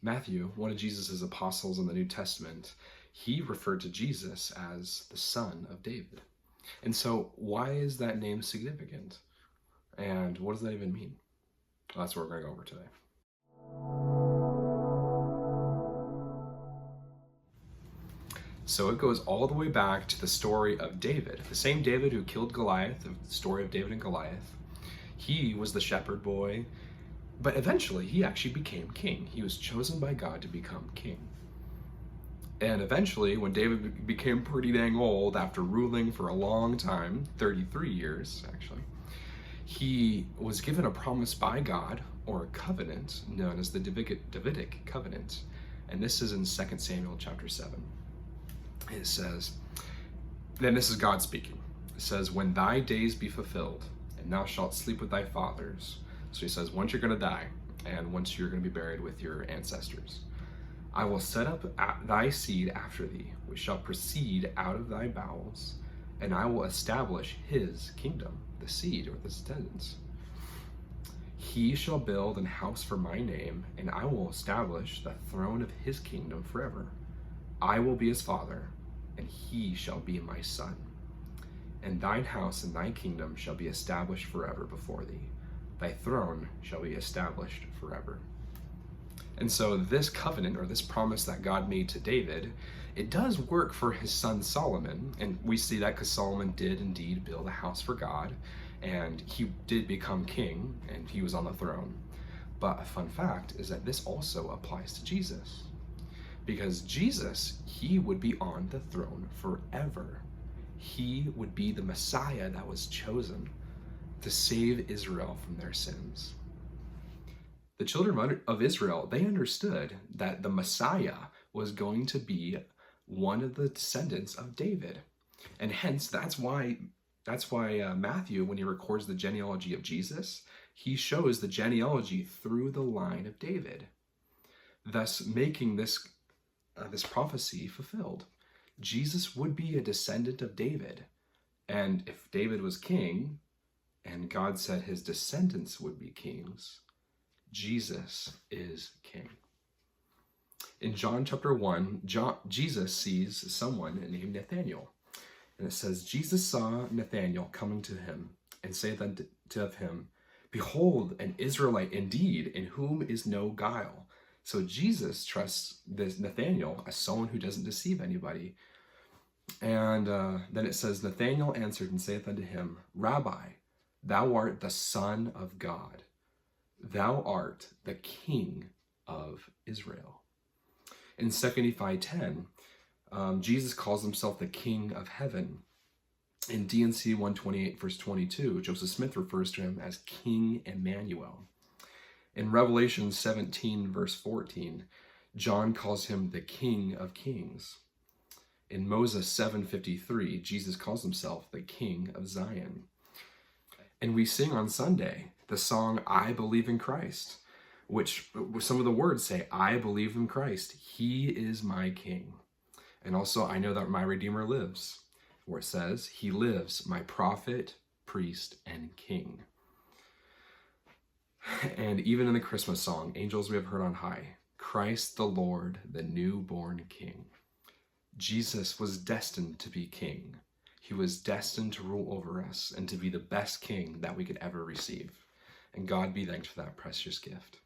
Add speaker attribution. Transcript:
Speaker 1: Matthew, one of Jesus' apostles in the New Testament, he referred to Jesus as the son of David. And so why is that name significant? And what does that even mean? Well, that's what we're going to go over today. So it goes all the way back to the story of David, the same David who killed Goliath, the story of David and Goliath. He was the shepherd boy, but eventually he actually became king. He was chosen by God to become king. And eventually, when David became pretty dang old after ruling for a long time, 33 years actually, he was given a promise by God, or a covenant, known as the Davidic Covenant. And this is in 2 Samuel chapter 7. It says, then this is God speaking. It says, when thy days be fulfilled, and thou shalt sleep with thy fathers. So he says, once you're going to die, and once you're going to be buried with your ancestors, I will set up thy seed after thee, which shall proceed out of thy bowels, and I will establish his kingdom, the seed or the descendants. He shall build an house for my name, and I will establish the throne of his kingdom forever. I will be his father, and he shall be my son. And thine house and thy kingdom shall be established forever before thee. Thy throne shall be established forever. And so this covenant, or this promise that God made to David, it does work for his son Solomon. And we see that because Solomon did indeed build a house for God, and he did become king, and he was on the throne. But a fun fact is that this also applies to Jesus. Because Jesus, he would be on the throne forever. He would be the Messiah that was chosen to save Israel from their sins. The children of Israel, they understood that the Messiah was going to be one of the descendants of David. And hence, that's why Matthew, when he records the genealogy of Jesus, he shows the genealogy through the line of David, thus making this prophecy fulfilled. Jesus would be a descendant of David. And if David was king, and God said his descendants would be kings, Jesus is king. In John chapter 1, Jesus sees someone named Nathanael. And it says, Jesus saw Nathanael coming to him, and saith unto him, behold, an Israelite indeed, in whom is no guile. So Jesus trusts this Nathanael as someone who doesn't deceive anybody. And then it says, Nathanael answered and saith unto him, Rabbi, thou art the Son of God. Thou art the King of Israel. In 2 Nephi 10, Jesus calls himself the King of Heaven. In D&C 128 verse 22, Joseph Smith refers to him as King Emmanuel. In Revelation 17 verse 14, John calls him the King of Kings. In Moses 7:53, Jesus calls himself the King of Zion. And we sing on Sunday the song, I Believe in Christ, which some of the words say, I believe in Christ. He is my King. And also, I know that my Redeemer lives, where it says, he lives, my prophet, priest, and king. And even in the Christmas song, Angels We Have Heard on High, Christ the Lord, the newborn King. Jesus was destined to be king. He was destined to rule over us and to be the best king that we could ever receive. And God be thanked for that precious gift.